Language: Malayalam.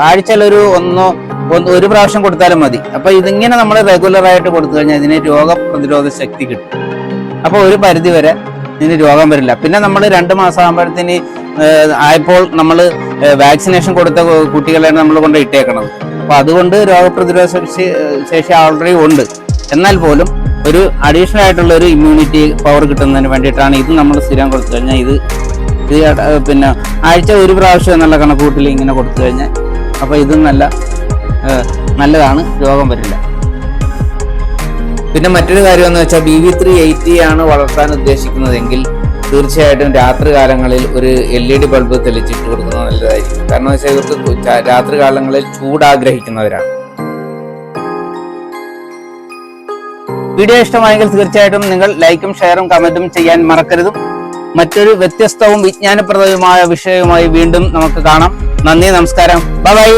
ആഴ്ചയിൽ ഒരു പ്രാവശ്യം കൊടുത്താലും മതി. അപ്പൊ ഇതിങ്ങനെ നമ്മൾ റെഗുലർ ആയിട്ട് കൊടുത്തു കഴിഞ്ഞാൽ ഇതിന് രോഗപ്രതിരോധ ശക്തി കിട്ടും. അപ്പൊ ഒരു പരിധി വരെ ഇതിന് രോഗം വരില്ല. പിന്നെ നമ്മൾ 2 മാസം ആകുമ്പോഴത്തേന് ആയപ്പോൾ നമ്മൾ വാക്സിനേഷൻ കൊടുത്ത കുട്ടികളെയാണ് നമ്മൾ കൊണ്ട് ഇട്ടേക്കണത്. അപ്പൊ അതുകൊണ്ട് രോഗപ്രതിരോധ ശേഷി ഓൾറെഡി ഉണ്ട്. എന്നാൽ പോലും ഒരു അഡീഷണൽ ആയിട്ടുള്ള ഒരു ഇമ്മ്യൂണിറ്റി പവർ കിട്ടുന്നതിന് വേണ്ടിയിട്ടാണ് ഇത് നമ്മൾ സ്ഥിരം കൊടുത്തു കഴിഞ്ഞാൽ ഇത് പിന്നെ ആഴ്ച ഒരു പ്രാവശ്യം എന്നുള്ള കണക്കൂട്ടിൽ ഇങ്ങനെ കൊടുത്തു കഴിഞ്ഞാൽ അപ്പൊ ഇത് നല്ലതാണ്, രോഗം വരില്ല. പിന്നെ മറ്റൊരു കാര്യം എന്ന് വെച്ചാൽ BV380 ആണ് വളർത്താൻ ഉദ്ദേശിക്കുന്നതെങ്കിൽ തീർച്ചയായിട്ടും രാത്രി കാലങ്ങളിൽ ഒരു LED ബൾബ് തെളിച്ചിട്ട് കൊടുക്കുന്നത് നല്ലതായിരിക്കും. കാരണം വെച്ചാൽ ഇവർക്ക് രാത്രി കാലങ്ങളിൽ ചൂടാഗ്രഹിക്കുന്നവരാണ്. വീഡിയോ ഇഷ്ടമായെങ്കിൽ തീർച്ചയായിട്ടും നിങ്ങൾ ലൈക്കും ഷെയറും കമന്റും ചെയ്യാൻ മറക്കരുത്. മറ്റൊരു വ്യത്യസ്തവും വിജ്ഞാനപ്രദവുമായ വിഷയവുമായി വീണ്ടും നമുക്ക് കാണാം. നന്ദി, നമസ്കാരം, ബൈ.